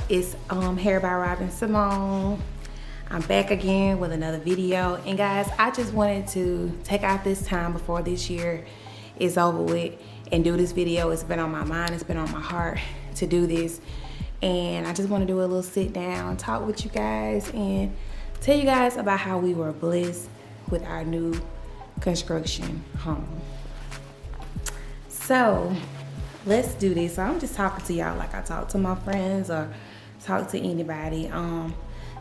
It's Hairbyrobinsymone. I'm back again with another video. And guys, I just wanted to take out this time before this year is over with and do this video. It's been on my mind, it's been on my heart to do this. And I just want to do a little sit down, talk with you guys, and tell you guys about how we were blessed with our new construction home. So let's do this. So I'm just talking to y'all like I talk to my friends or talk to anybody.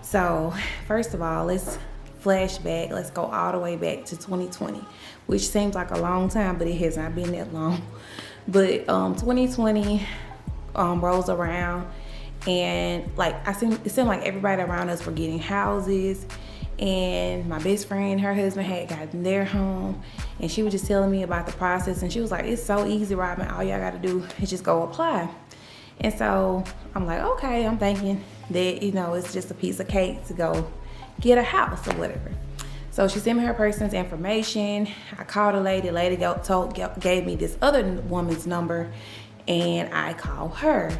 So first of all, let's flash back. Let's go all the way back to 2020, which seems like a long time, but it has not been that long. But 2020 rolls around, and it seemed like everybody around us were getting houses. And my best friend, her husband had gotten their home, and she was just telling me about the process, and she was like, it's so easy, Robin, all y'all gotta do is just go apply. And so I'm like, okay, I'm thinking that, you know, it's just a piece of cake to go get a house or whatever. So she sent me her person's information. I called a lady. Gave me this other woman's number, and I called her.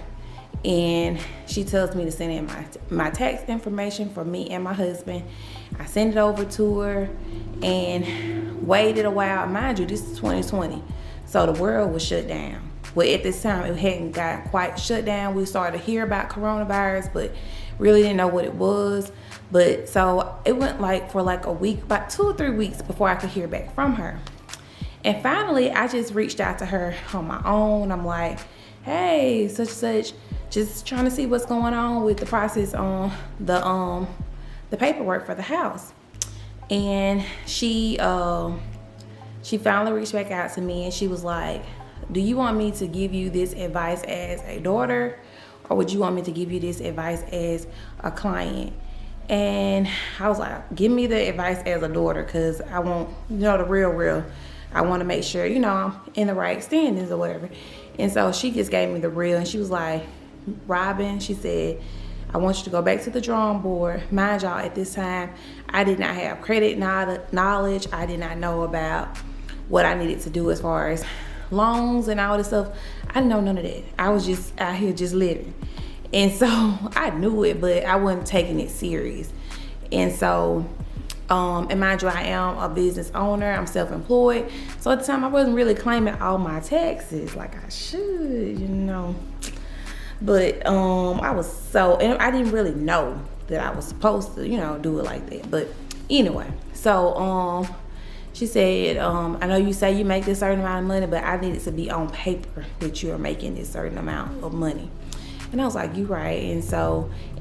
And she tells me to send in my tax information for me and my husband. I sent it over to her and waited a while. Mind you, this is 2020, so the world was shut down. Well, at this time, it hadn't got quite shut down. We started to hear about coronavirus, but really didn't know what it was. But so it went for a week, about 2 or 3 weeks before I could hear back from her. And finally, I just reached out to her on my own. I'm like, hey, such and such, just trying to see what's going on with the process on the paperwork for the house. And she finally reached back out to me, and she was like, do you want me to give you this advice as a daughter, or would you want me to give you this advice as a client? And I was like, give me the advice as a daughter, because I want, the real. I want to make sure, I'm in the right standings or whatever. And so she just gave me the real, and she was like, Robin, she said, I want you to go back to the drawing board. Mind y'all, at this time, I did not have credit knowledge. I did not know about what I needed to do as far as loans and all this stuff. I didn't know none of that. I was just out here just living. And so I knew it, but I wasn't taking it serious. And so, and mind you, I am a business owner. I'm self-employed. So at the time, I wasn't really claiming all my taxes like I should, But and I didn't really know that I was supposed to, do it like that. But anyway, so she said, I know you say you make this certain amount of money, but I need it to be on paper that you are making this certain amount of money. And I was like, you right.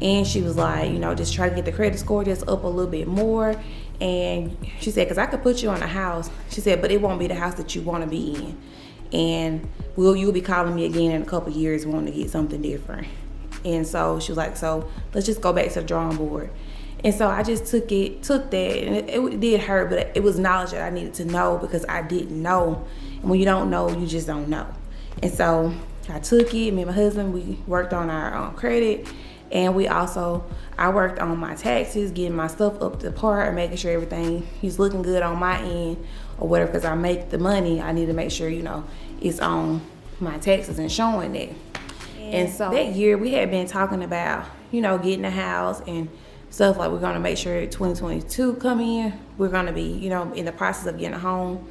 And she was like, just try to get the credit score just up a little bit more. And she said, because I could put you on a house. She said, but it won't be the house that you want to be in. And you'll be calling me again in a couple of years wanting to get something different. And so she was like, so let's just go back to the drawing board. And so I just took that, and it did hurt, but it was knowledge that I needed to know, because I didn't know. And when you don't know, you just don't know. And so I took it. Me and my husband, we worked on our credit, and I worked on my taxes, getting my stuff up to par and making sure everything is looking good on my end or whatever, because I make the money. I need to make sure, it's on my taxes and showing that. And so that year we had been talking about, getting a house and stuff, like we're going to make sure 2022 come in. We're going to be, in the process of getting a home.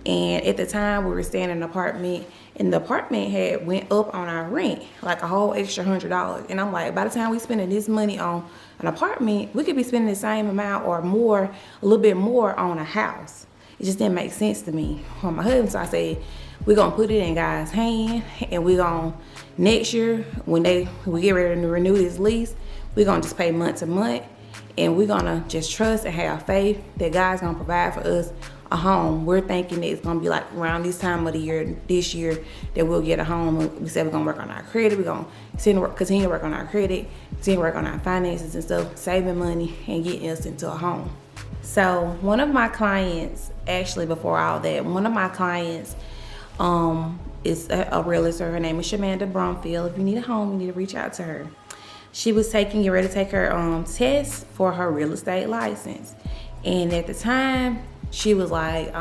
And at the time we were staying in an apartment, and the apartment had went up on our rent, like a whole extra $100. And I'm like, by the time we spending this money on an apartment, we could be spending the same amount or more, a little bit more on a house. It just didn't make sense to me or my husband. So I said, we're going to put it in God's hand, and we're going to, next year, when we get ready to renew this lease, we're going to just pay month to month, and we're going to just trust and have faith that God's going to provide for us a home. We're thinking that it's going to be like around this time of the year, this year, that we'll get a home. We said we're going to work on our credit. We're going to continue to work on our credit, continue to work on our finances and stuff, saving money and getting us into a home. So one of my clients, actually before all that, is a realtor. Her name is Shamanda Brumfield. If you need a home, you need to reach out to her. She was getting ready to take her test for her real estate license. And at the time, she was like, she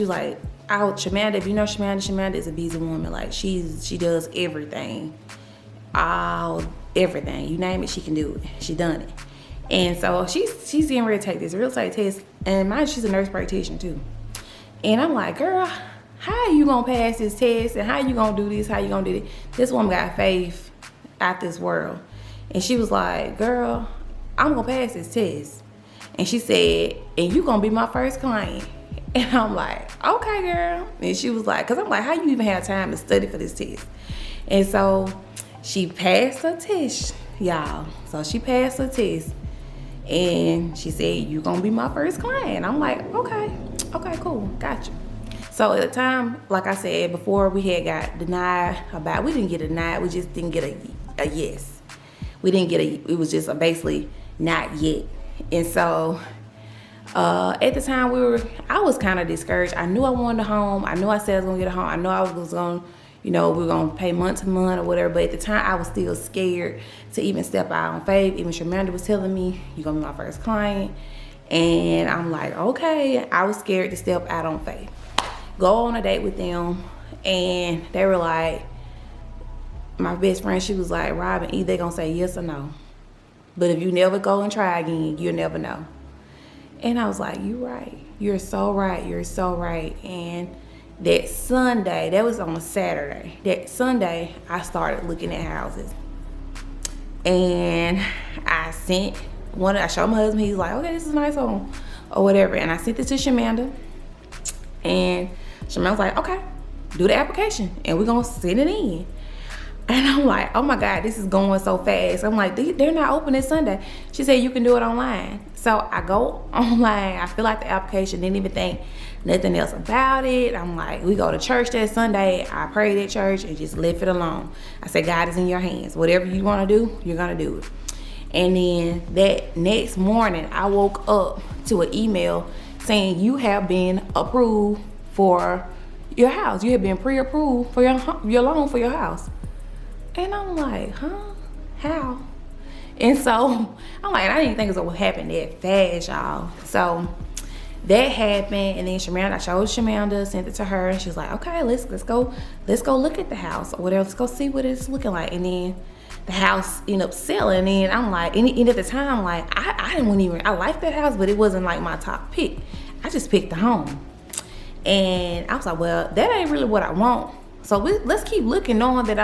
was like, Shamanda, if you know Shamanda is a busy woman. Like she does everything. everything. You name it, she can do it. She done it. And so she's getting ready to take this real estate test. And mind you, she's a nurse practitioner too. And I'm like, girl, how you gonna pass this test? And how you gonna do this? How you gonna do it? This woman got faith out this world. And she was like, girl, I'm gonna pass this test. And she said, and you gonna be my first client. And I'm like, okay, girl. And she was like, cause I'm like, how you even have time to study for this test? And so she passed her test, y'all. So she passed her test. And she said, you gonna be my first client. I'm like, okay, cool, gotcha. So at the time, like I said before, we had got denied we didn't get denied, we just didn't get a yes. We didn't get it was just basically not yet. And so at the time I was kind of discouraged. I knew I wanted a home. I knew I said I was gonna get a home. I know I was gonna, we were gonna pay month to month or whatever. But at the time, I was still scared to even step out on faith. Even Shamanda was telling me, you're gonna be my first client. And I'm like, okay. I was scared to step out on faith. Go on a date with them. And they were like, my best friend, she was like, Robin, either they gonna say yes or no. But if you never go and try again, you'll never know. And I was like, you're right. You're so right. You're so right. And that Sunday, that was on a Saturday. That Sunday, I started looking at houses. And I sent I showed my husband, he's like, okay, this is a nice home, or whatever. And I sent it to Shamanda. And Shamanda was like, okay, do the application. And we're going to send it in. And I'm like, oh my God, this is going so fast. I'm like, they're not open this Sunday. She said, you can do it online. So I go online. I fill out the application, didn't even think nothing else about it. I'm like, we go to church that Sunday. I prayed at church and just left it alone. I said, God is in your hands. Whatever you want to do, you're going to do it. And then that next morning, I woke up to an email saying you have been approved for your house. You have been pre-approved for your loan for your house. And I'm like, huh? How? And so I'm like, I didn't think it was gonna happen that fast, y'all. So that happened, and then I showed Shamanda, sent it to her, and she was like, okay, let's go look at the house or whatever. Let's go see what it's looking like. And then the house ended up selling, and I'm like, and at the time, like I liked that house, but it wasn't like my top pick. I just picked the home, and I was like, well, that ain't really what I want. So let's keep looking, knowing that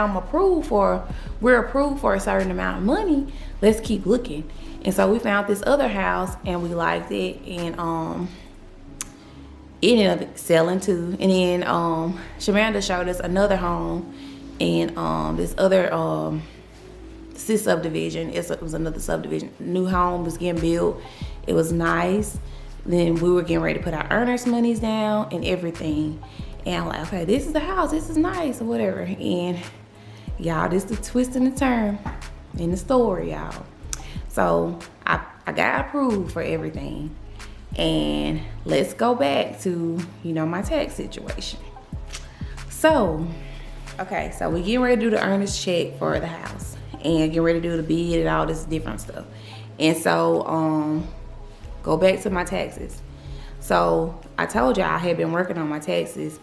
we're approved for a certain amount of money. Let's keep looking. And so we found this other house and we liked it, and it ended up selling too. And then Shamanda showed us another home in this other subdivision. It was another subdivision. New home was getting built. It was nice. Then we were getting ready to put our earnest monies down and everything. And I'm like, okay, this is the house. This is nice or whatever. And y'all, this is the twist and the turn in the story, y'all. So I got approved for everything. And let's go back to, my tax situation. So, okay, so we getting ready to do the earnest check for the house and get ready to do the bid and all this different stuff. And so, go back to my taxes. So I told y'all I had been working on my taxes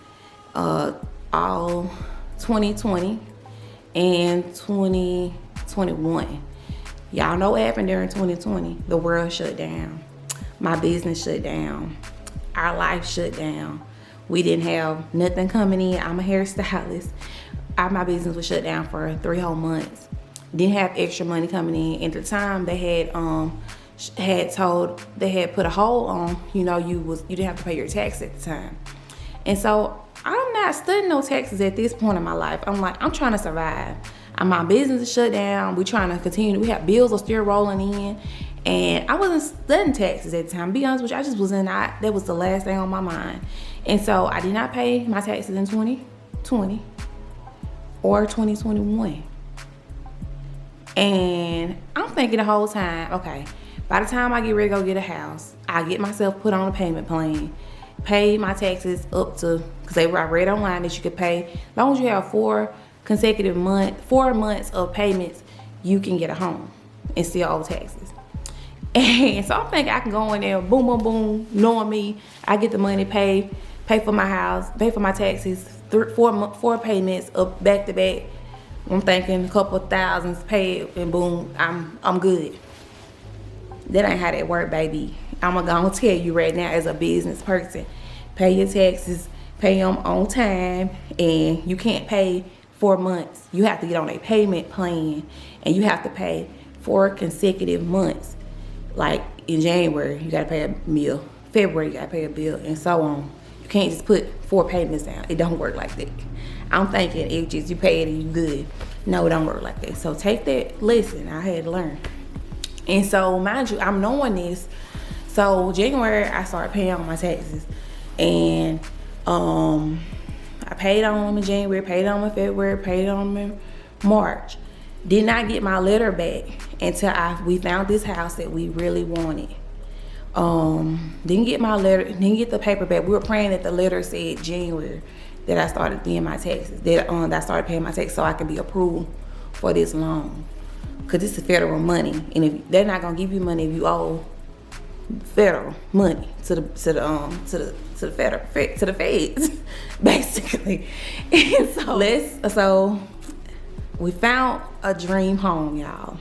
all 2020 and 2021. Y'all know what happened during 2020. The world shut down. My business shut down. Our life shut down. We didn't have nothing coming in. I'm a hairstylist. My business was shut down for 3 whole months. Didn't have extra money coming in. At the time, they had put a hold on, you didn't have to pay your tax at the time. And so I'm not studying no taxes at this point in my life. I'm like, I'm trying to survive. My business is shut down. We're trying to continue. We have bills are still rolling in. And I wasn't studying taxes at the time. To be honest with you, I just wasn't. That was the last thing on my mind. And so I did not pay my taxes in 2020 or 2021. And I'm thinking the whole time, okay, by the time I get ready to go get a house, I get myself put on a payment plan, pay my taxes up to, because I read online that you could pay, as long as you have 4 months of payments, you can get a home and still owe taxes. And so I'm thinking I can go in there, boom, boom, boom, knowing me, I get the money, pay for my house, pay for my taxes, 4 payments up back to back, I'm thinking a couple thousands paid and boom, I'm good. That ain't how that work, baby. I'm gonna tell you right now, as a business person, pay your taxes, pay them on time, and you can't pay 4 months. You have to get on a payment plan, and you have to pay 4 consecutive months. Like in January, you gotta pay a bill. February, you gotta pay a bill, and so on. You can't just put 4 payments down. It don't work like that. I'm thinking if just you pay it and you good. No, it don't work like that. So take that lesson. I had to learn. And so, mind you, I'm knowing this. So January, I started paying on my taxes, and I paid on them in January, paid on them in February, paid on them in March. Did not get my letter back until we found this house that we really wanted. Didn't get my letter, didn't get the paper back. We were praying that the letter said January that I started paying my taxes, that I started paying my taxes so I could be approved for this loan. Cause this is federal money, and if they're not gonna give you money if you owe federal money to the feds, basically. And so we found a dream home, y'all,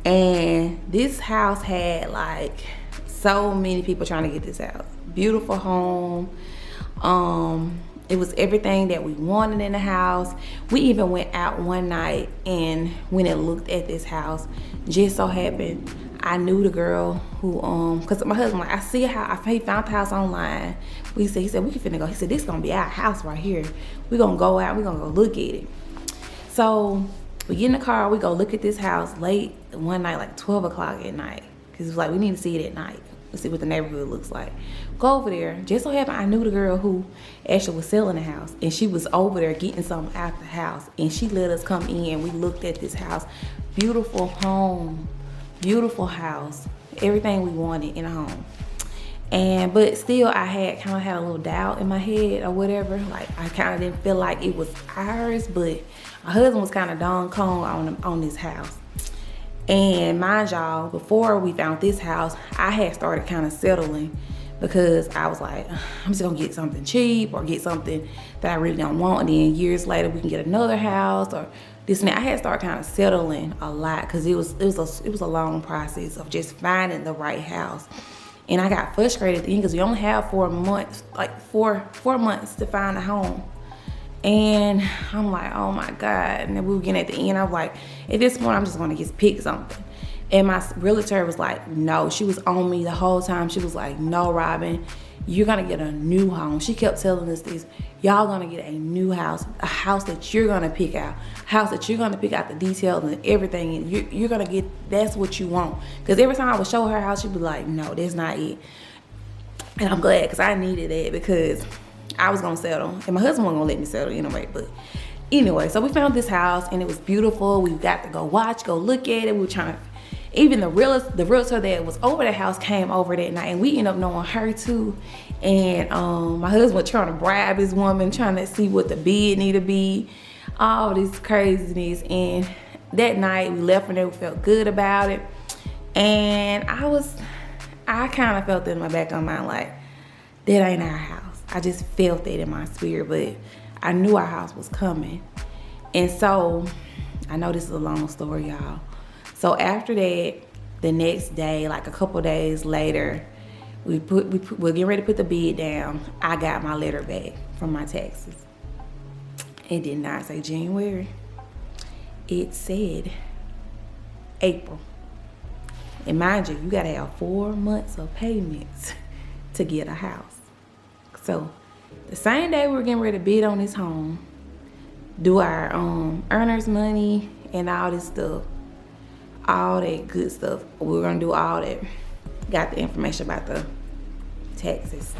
and this house had like so many people trying to get this out. Beautiful home. It was everything that we wanted in the house. We even went out one night and went and looked at this house. Just so happened, I knew the girl who, cause my husband, like, I see how he found the house online. He said, we can finna go. He said, this gonna be our house right here. We gonna go out, we gonna go look at it. So we get in the car, we go look at this house late one night, like 12 o'clock at night. Cause it was like, we need to see it at night. Let's see what the neighborhood looks like. Go over there. Just so happened I knew the girl who actually was selling the house, and she was over there getting something out the house, and she let us come in. We looked at this house. Beautiful home, beautiful house, everything we wanted in a home. But still I kind of had a little doubt in my head or whatever. Like I kind of didn't feel like it was ours, but my husband was kind of Don Kong on this house. And mind y'all, before we found this house, I had started kind of settling, because I was like, I'm just gonna get something cheap or get something that I really don't want, and then years later we can get another house or this and that. I had started kind of settling a lot, because it was a long process of just finding the right house. And I got frustrated at the end, because we only have 4 months, like four months to find a home. And I'm like, oh my God. And then we were getting at the end, I was like, at this point, I'm just gonna just pick something. And my realtor was like, no. She was on me the whole time. She was like, no, Robin, you're gonna get a new home. She kept telling us this, y'all gonna get a new house, a house that you're gonna pick out, a house that you're gonna pick out the details and everything, and you're gonna get, that's what you want. Because every time I would show her a house, she'd be like, no, that's not it. And I'm glad, because I needed that, because I was gonna settle, and my husband wasn't gonna let me settle anyway. But anyway, so we found this house, and it was beautiful. We got to go look at it. We were trying to, even the realtor that was over the house came over that night, and we ended up knowing her too. And my husband was trying to bribe his woman, trying to see what the bid needed to be, all this craziness. And that night we left from there, we felt good about it. And I kind of felt it in my back of my mind, like, that ain't our house. I just felt that in my spirit, but I knew our house was coming. And so, I know this is a long story, y'all. So after that, the next day, like a couple days later, we're getting ready to put the bid down. I got my letter back from my taxes. It did not say January. It said April. And mind you, you gotta have 4 months of payments to get a house. So the same day we were getting ready to bid on this home, do our earners money and all this stuff, all that good stuff, we were gonna do all that. Got the information about the taxes.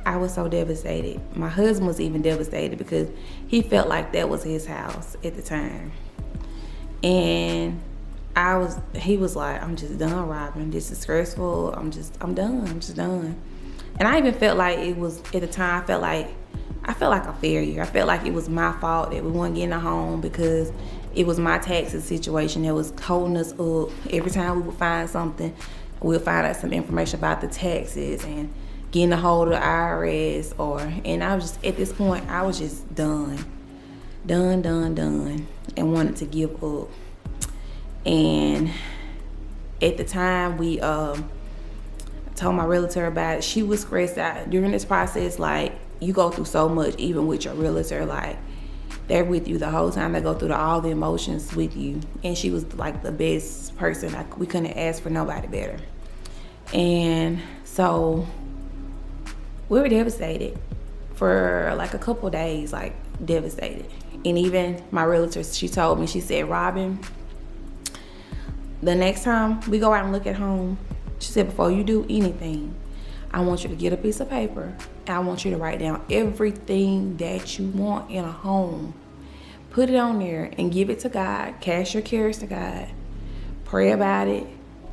I was so devastated. My husband was even devastated, because he felt like that was his house at the time. And he was like, I'm just done, Robin. This is stressful. I'm done. And I even felt like it was, at the time, I felt like a failure. I felt like it was my fault that we weren't getting a home, because it was my taxes situation that was holding us up. Every time we would find something, we'll find out some information about the taxes and getting a hold of the IRS, and I was just, at this point, I was just done. done, and wanted to give up. And at the time, we told my realtor about it. She was stressed out during this process. Like, you go through so much, even with your realtor. Like, they're with you the whole time. They go through all the emotions with you. And she was like the best person. We couldn't ask for nobody better. And so we were devastated for like a couple days, like devastated. And even my realtor, she told me, she said, Robin, the next time we go out and look at home, she said, before you do anything, I want you to get a piece of paper and I want you to write down everything that you want in a home. Put it on there and give it to God. Cast your cares to God. Pray about it.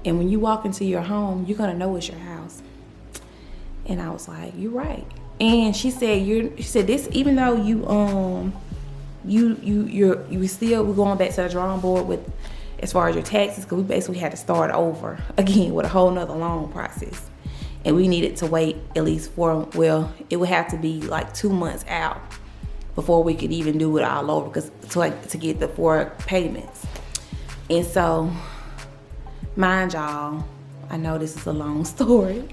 And when you walk into your home, you're gonna know it's your house. And I was like, you're right. And she said, this, even though we're going back to the drawing board with as far as your taxes, because we basically had to start over again with a whole nother loan process. And we needed to wait at least it would have to be like 2 months out before we could even do it all over, because to get the 4 payments. And so, mind y'all, I know this is a long story.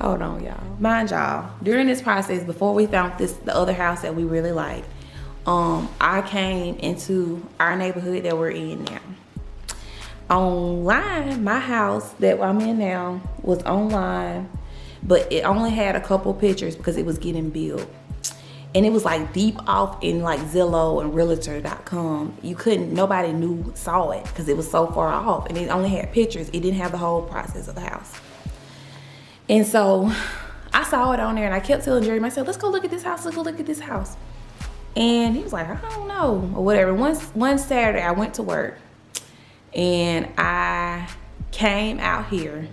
Hold on, y'all. Mind y'all, during this process, before we found the other house that we really liked, I came into our neighborhood that we're in now. Online, my house that I'm in now was online, but it only had a couple pictures because it was getting built. And it was like deep off in like Zillow and Realtor.com. Nobody saw it because it was so far off, and it only had pictures. It didn't have the whole process of the house. And so I saw it on there and I kept telling Jerry, I said, let's go look at this house, And he was like, I don't know, or whatever. One Saturday I went to work and I came out here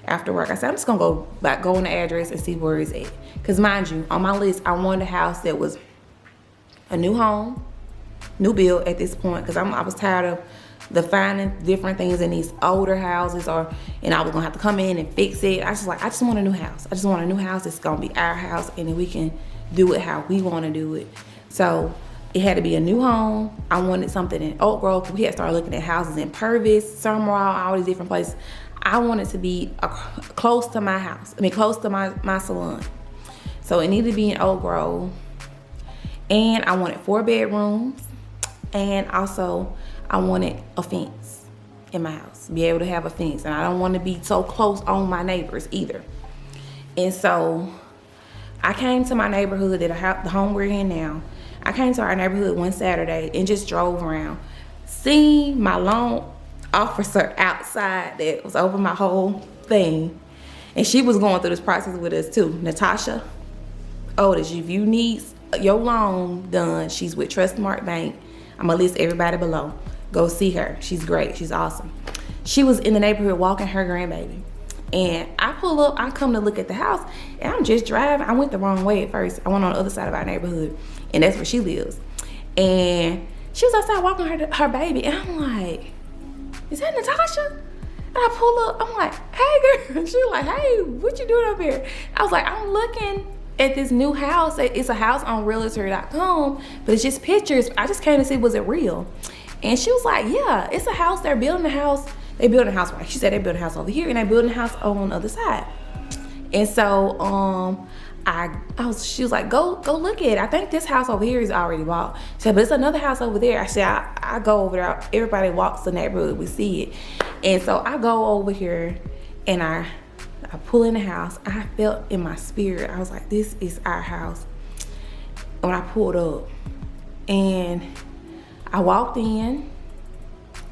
after work. I said, I'm just gonna go on the address and see where it's at. Cause mind you, on my list, I wanted a house that was a new home, new build at this point, cause I was tired of finding different things in these older houses, and I was gonna have to come in and fix it. I just want a new house. I just want a new house. It's gonna be our house, and then we can do it how we want to do it. So it had to be a new home. I wanted something in Oak Grove. We had started looking at houses in Purvis, Summerall, all these different places. I wanted to be close to my house. Close to my salon. So it needed to be in Oak Grove. And I wanted 4 bedrooms. And also I wanted a fence in my house. Be able to have a fence. And I don't want to be so close on my neighbors either. And so I came to my neighborhood, the home we're in now. I came to our neighborhood one Saturday and just drove around. Seen my loan officer outside that was over my whole thing. And she was going through this process with us too. Natasha Otis, if you need your loan done, she's with Trustmark Bank. I'm gonna list everybody below. Go see her. She's great. She's awesome. She was in the neighborhood walking her grandbaby. And I pull up, I come to look at the house, and I'm just driving. I went the wrong way at first. I went on the other side of our neighborhood, and that's where she lives. And she was outside walking her baby, and I'm like, is that Natasha? And I pull up, I'm like, hey girl. She was like, hey, what you doing up here? I was like, I'm looking at this new house. It's a house on Realtor.com, but it's just pictures. I just came to see, was it real? And she was like, yeah, it's a house. They're building a house. They building a house, right? She said they building a house over here and they building a house on the other side. And so she was like, go look at it. I think this house over here is already bought. She said, but it's another house over there. I said, I go over there. Everybody walks the neighborhood, we see it. And so I go over here and I pull in the house. I felt in my spirit, I was like, this is our house. When I pulled up, and I walked in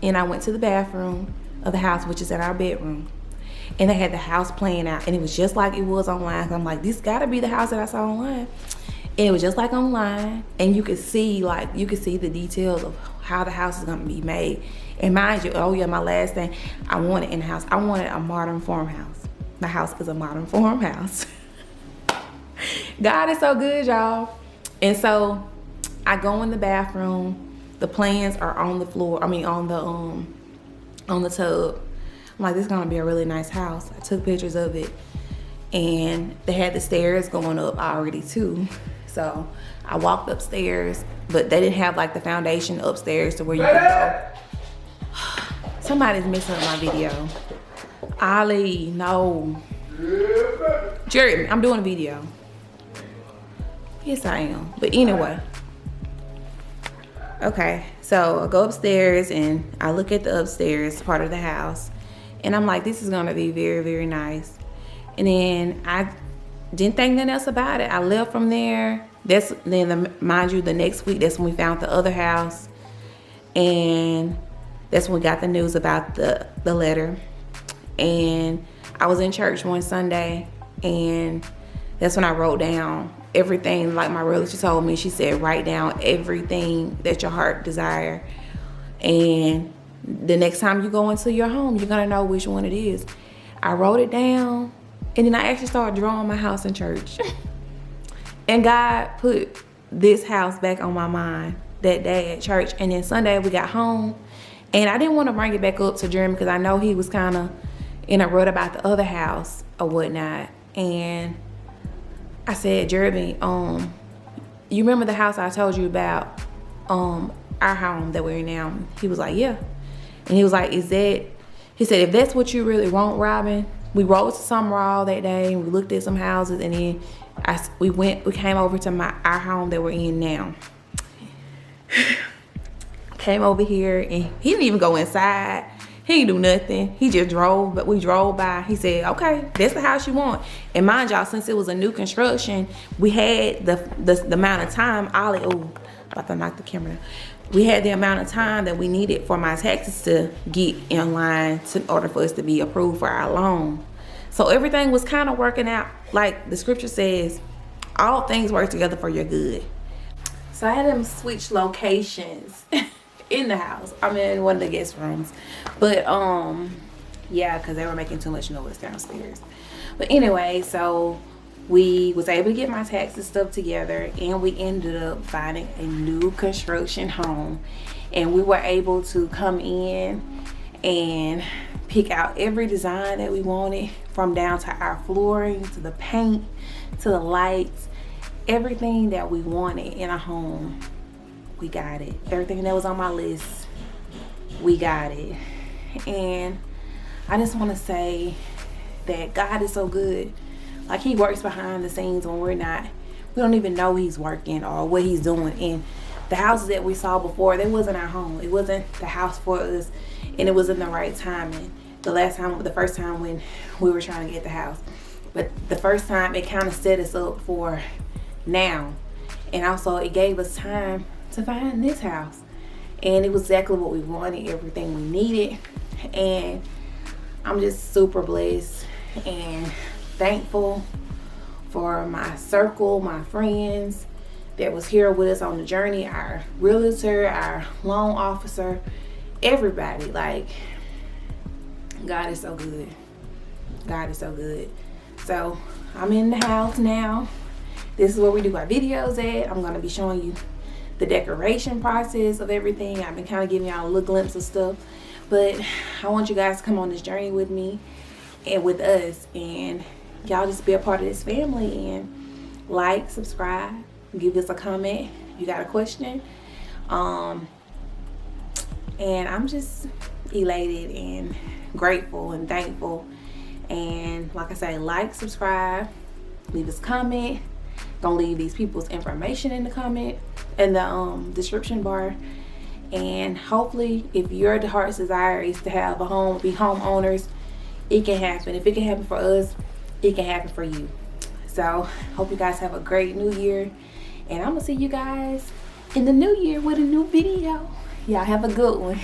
and I went to the bathroom of the house, which is in our bedroom. And they had the house playing out, and it was just like it was online. So I'm like, this gotta be the house that I saw online. And it was just like online, and you could see the details of how the house is gonna be made. And mind you, oh yeah, my last thing, I wanted in the house, I wanted a modern farmhouse. My house is a modern farmhouse. God is so good, y'all. And so I go in the bathroom. The plans are on the floor. On the tub. I'm like, this is gonna be a really nice house. I took pictures of it, and they had the stairs going up already too. So I walked upstairs, but they didn't have like the foundation upstairs to where you could go. Somebody's messing with my video. Ollie, no. Jerry, I'm doing a video. Yes, I am. But anyway. Okay, so I go upstairs and I look at the upstairs part of the house. And I'm like, this is gonna be very, very nice. And then I didn't think nothing else about it. I left from there. Mind you, the next week, that's when we found the other house. And that's when we got the news about the letter. And I was in church one Sunday, and that's when I wrote down everything, like my relative told me. She said, write down everything that your heart desire. And the next time you go into your home, you're gonna know which one it is. I wrote it down, and then I actually started drawing my house in church. And God put this house back on my mind that day at church. And then Sunday we got home, and I didn't want to bring it back up to Jeremy because I know he was kind of in a rut about the other house or whatnot. And I said, Jeremy, you remember the house I told you about, our home that we're in now? He was like, yeah. And he was like, he said, if that's what you really want, Robin. We rode to Summerall that day, and we looked at some houses, and then we came over to our home that we're in now. Came over here, and he didn't even go inside. He didn't do nothing. He just drove, but we drove by. He said, okay, that's the house you want. And mind y'all, since it was a new construction, we had the amount of time, about to knock the camera down. We had the amount of time that we needed for my taxes to get in line in order for us to be approved for our loan. So everything was kind of working out. Like the scripture says, all things work together for your good. So I had them switch locations in the house. I'm in one of the guest rooms. But yeah, because they were making too much noise downstairs. But anyway, so we was able to get my taxes stuff together, and we ended up finding a new construction home. And we were able to come in and pick out every design that we wanted, from down to our flooring, to the paint, to the lights, everything that we wanted in a home. We got it. Everything that was on my list, we got it. And I just want to say that God is so good. Like, he works behind the scenes when we don't even know he's working or what he's doing. And the houses that we saw before, that wasn't our home. It wasn't the house for us, and it wasn't the right timing. The first time when we were trying to get the house. But the first time, it kind of set us up for now. And also, it gave us time to find this house. And it was exactly what we wanted, everything we needed. And I'm just super blessed and thankful for my circle, my friends that was here with us on the journey, our realtor, our loan officer, everybody. Like, God is so good. God is so good. So I'm in the house now. This is where we do our videos at. I'm going to be showing you the decoration process of everything. I've been kind of giving y'all a little glimpse of stuff, but I want you guys to come on this journey with me and with us, and y'all just be a part of this family. And like, subscribe, give us a comment if you got a question. And I'm just elated and grateful and thankful. And like I say, like, subscribe, leave us a comment. Don't leave these people's information in the comment, in the description bar. And hopefully, if your heart's desire is to have a home, be homeowners, it can happen. If it can happen for us, it can happen for you. So hope you guys have a great new year, and I'm gonna see you guys in the new year with a new video. Y'all have a good one.